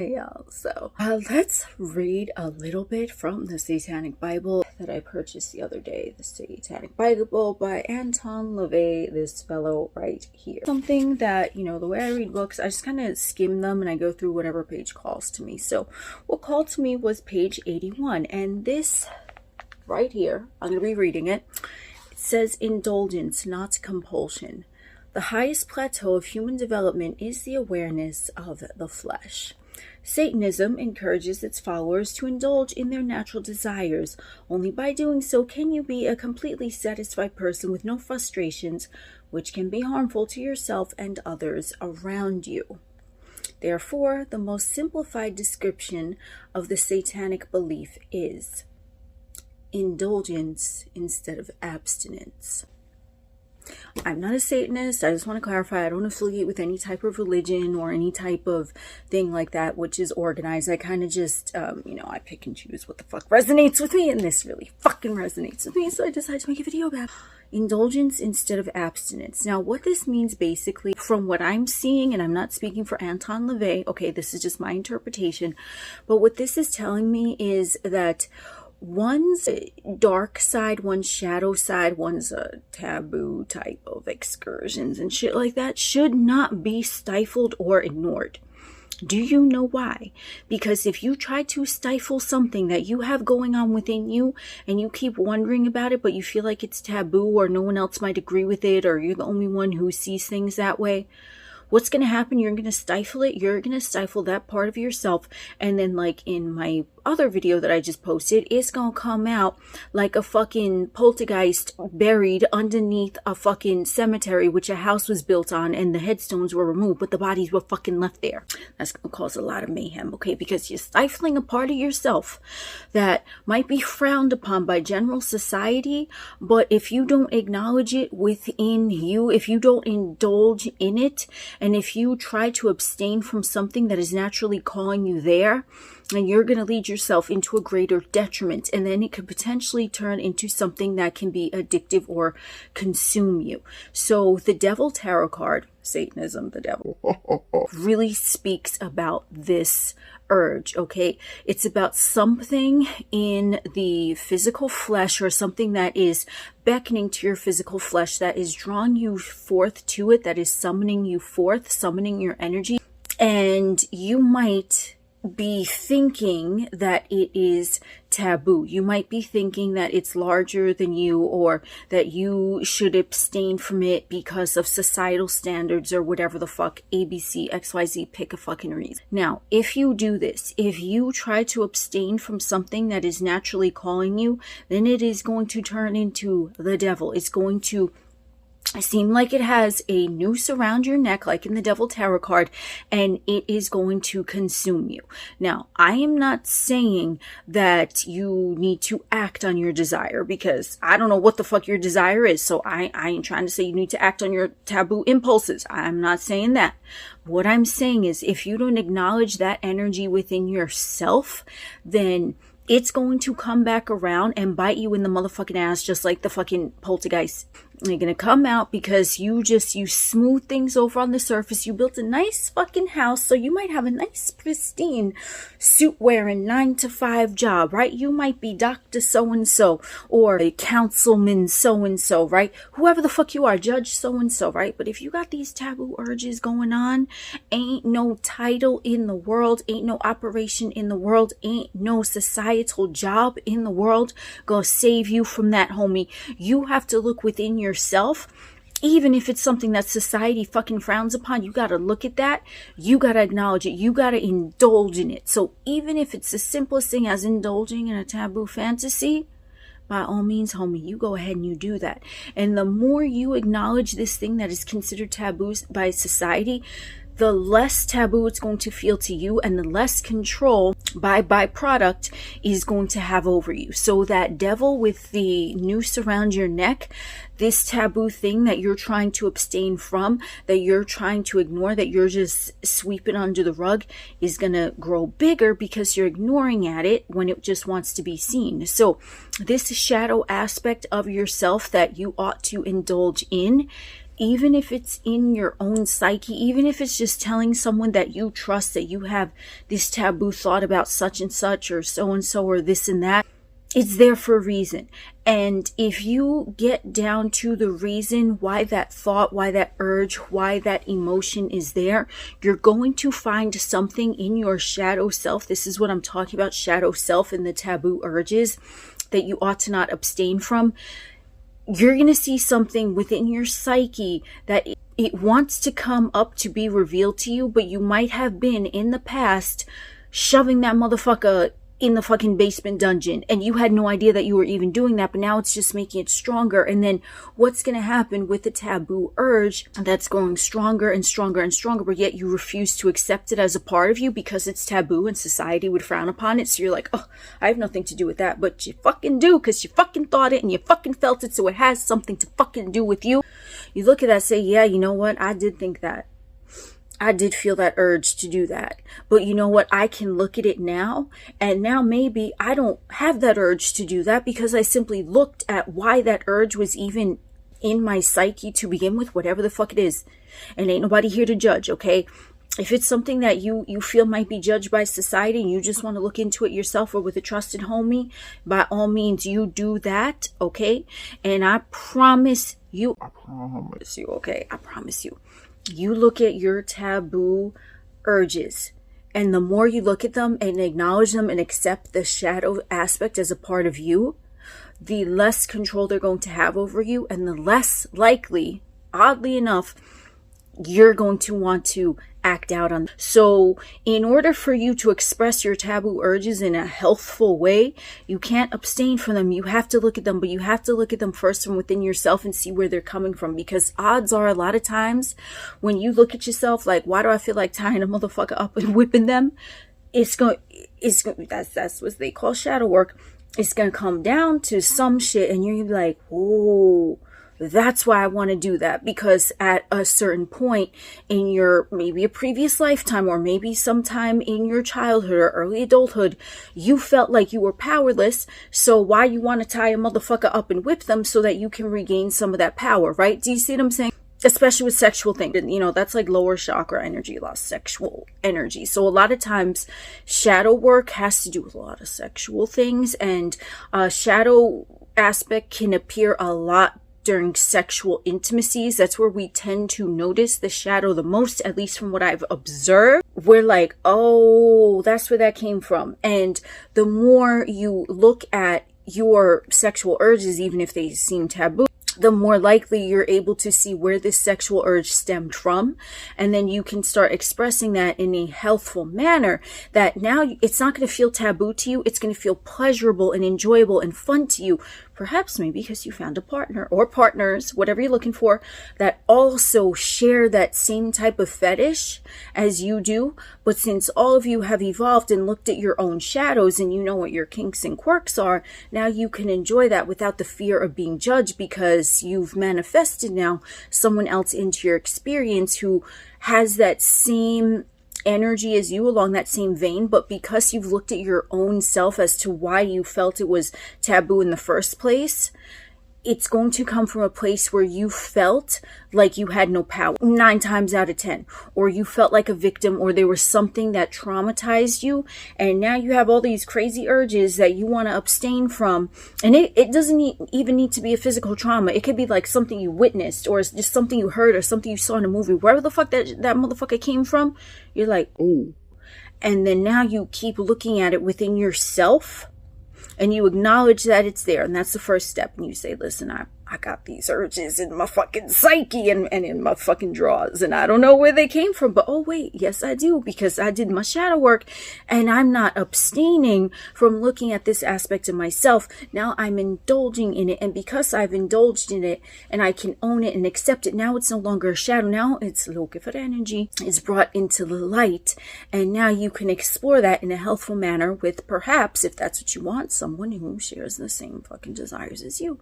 Yeah, so let's read a little bit from the Satanic Bible that I purchased the other day. The Satanic Bible by Anton LaVey, this fellow right here. Something that, you know, the way I read books, I just kind of skim them and I go through whatever page calls to me. So what called to me was page 81, and this right here, I'm going to be reading it. It says, indulgence, not compulsion. The highest plateau of human development is the awareness of the flesh. Satanism encourages its followers to indulge in their natural desires. Only by doing so can you be a completely satisfied person with no frustrations, which can be harmful to yourself and others around you. Therefore, the most simplified description of the satanic belief is indulgence instead of abstinence. I'm not a Satanist. I just want to clarify, I don't affiliate with any type of religion or any type of thing like that, which is organized. I kind of just, I pick and choose what the fuck resonates with me, and this really fucking resonates with me, so I decided to make a video about indulgence instead of abstinence. Now, what this means basically, from what I'm seeing, and I'm not speaking for Anton LaVey, okay, this is just my interpretation, but what this is telling me is that one's dark side, one's shadow side, one's a taboo type of excursions and shit like that should not be stifled or ignored. Do you know why? Because if you try to stifle something that you have going on within you and you keep wondering about it, but you feel like it's taboo or no one else might agree with it, or you're the only one who sees things that way, what's going to happen? You're going to stifle it. You're going to stifle that part of yourself. And then, like in my other video that I just posted, it's going to come out like a fucking poltergeist buried underneath a fucking cemetery, which a house was built on and the headstones were removed, but the bodies were fucking left there. That's going to cause a lot of mayhem, okay? Because you're stifling a part of yourself that might be frowned upon by general society, but if you don't acknowledge it within you, if you don't indulge in it, and if you try to abstain from something that is naturally calling you there, and you're going to lead yourself into a greater detriment, and then it could potentially turn into something that can be addictive or consume you. So the Devil Tarot card, Satanism, the devil, really speaks about this urge, okay? It's about something in the physical flesh, or something that is beckoning to your physical flesh, that is drawing you forth to it, that is summoning you forth, summoning your energy. And you might be thinking that it is taboo. You might be thinking that it's larger than you, or that you should abstain from it because of societal standards or whatever the fuck, ABC, XYZ, pick a fucking reason. Now, if you do this, if you try to abstain from something that is naturally calling you, then it is going to turn into the devil. It's going to seem like it has a noose around your neck, like in the Devil Tarot card, and it is going to consume you. Now, I am not saying that you need to act on your desire, because I don't know what the fuck your desire is, so I ain't trying to say you need to act on your taboo impulses. I'm not saying that. What I'm saying is, if you don't acknowledge that energy within yourself, then it's going to come back around and bite you in the motherfucking ass, just like the fucking poltergeist. They're going to come out because you smooth things over on the surface. You built a nice fucking house, so you might have a nice pristine suit wearing 9-to-5 job, right? You might be Dr. So-and-so or a councilman so-and-so, right? Whoever the fuck you are, Judge so-and-so, right? But if you got these taboo urges going on, ain't no title in the world, ain't no operation in the world, ain't no societal job in the world gonna save you from that, homie. You have to look within yourself. Even if it's something that society fucking frowns upon, you gotta look at that. You gotta acknowledge it. You gotta indulge in it. So even if it's the simplest thing as indulging in a taboo fantasy, by all means, homie, you go ahead and you do that. And the more you acknowledge this thing that is considered taboo by society, the less taboo it's going to feel to you, and the less control by byproduct is going to have over you. So that devil with the noose around your neck, this taboo thing that you're trying to abstain from, that you're trying to ignore, that you're just sweeping under the rug, is going to grow bigger because you're ignoring at it when it just wants to be seen. So this shadow aspect of yourself that you ought to indulge in even if it's in your own psyche, even if it's just telling someone that you trust that you have this taboo thought about such and such or so and so or this and that, it's there for a reason. And if you get down to the reason why that thought, why that urge, why that emotion is there, you're going to find something in your shadow self. This is what I'm talking about, shadow self and the taboo urges that you ought to not abstain from. You're going to see something within your psyche that it wants to come up to be revealed to you, but you might have been in the past shoving that motherfucker in the fucking basement dungeon and you had no idea that you were even doing that, but now it's just making it stronger. And then what's going to happen with the taboo urge that's going stronger and stronger and stronger, but yet you refuse to accept it as a part of you because it's taboo and society would frown upon it. So you're like, oh, I have nothing to do with that, but you fucking do because you fucking thought it and you fucking felt it, so it has something to fucking do with you. You look at that, say, yeah, you know what, I did think that. I did feel that urge to do that. But you know what? I can look at it now, and now maybe I don't have that urge to do that because I simply looked at why that urge was even in my psyche to begin with, whatever the fuck it is. And ain't nobody here to judge, okay? If it's something that you feel might be judged by society and you just want to look into it yourself or with a trusted homie, by all means, you do that, okay? And I promise you, okay? I promise you. You look at your taboo urges, and the more you look at them and acknowledge them and accept the shadow aspect as a part of you, the less control they're going to have over you, and the less likely, oddly enough, you're going to want to act out on. So in order for you to express your taboo urges in a healthful way, you can't abstain from them. You have to look at them, but you have to look at them first from within yourself and see where they're coming from. Because odds are a lot of times when you look at yourself like, why do I feel like tying a motherfucker up and whipping them? That's what they call shadow work. It's going to come down to some shit and you're going to be like, oh, that's why I want to do that, because at a certain point in your, maybe a previous lifetime or maybe sometime in your childhood or early adulthood, you felt like you were powerless. So why you want to tie a motherfucker up and whip them so that you can regain some of that power, right? Do you see what I'm saying? Especially with sexual things, you know, that's like lower chakra energy, lost sexual energy. So a lot of times shadow work has to do with a lot of sexual things, and shadow aspect can appear a lot during sexual intimacies. That's where we tend to notice the shadow the most, at least from what I've observed. We're like, oh, that's where that came from. And the more you look at your sexual urges, even if they seem taboo, the more likely you're able to see where this sexual urge stemmed from. And then you can start expressing that in a healthful manner, that now it's not going to feel taboo to you. It's going to feel pleasurable and enjoyable and fun to you. Perhaps maybe because you found a partner or partners, whatever you're looking for, that also share that same type of fetish as you do. But since all of you have evolved and looked at your own shadows and you know what your kinks and quirks are, now you can enjoy that without the fear of being judged, because you've manifested now someone else into your experience who has that same energy as you, along that same vein. But because you've looked at your own self as to why you felt it was taboo in the first place, it's going to come from a place where you felt like you had no power 9 times out of 10, or you felt like a victim, or there was something that traumatized you, and now you have all these crazy urges that you want to abstain from. And it doesn't even need to be a physical trauma. It could be like something you witnessed, or it's just something you heard, or something you saw in a movie, wherever the fuck that motherfucker came from. You're like, oh. And then now you keep looking at it within yourself, and you acknowledge that it's there. And that's the first step. And you say, listen, I got these urges in my fucking psyche and in my fucking drawers. And I don't know where they came from. But oh, wait, yes, I do. Because I did my shadow work. And I'm not abstaining from looking at this aspect of myself. Now I'm indulging in it. And because I've indulged in it and I can own it and accept it, now it's no longer a shadow. Now it's look for energy. It's brought into the light. And now you can explore that in a healthful manner with, perhaps, if that's what you want, someone who shares the same fucking desires as you.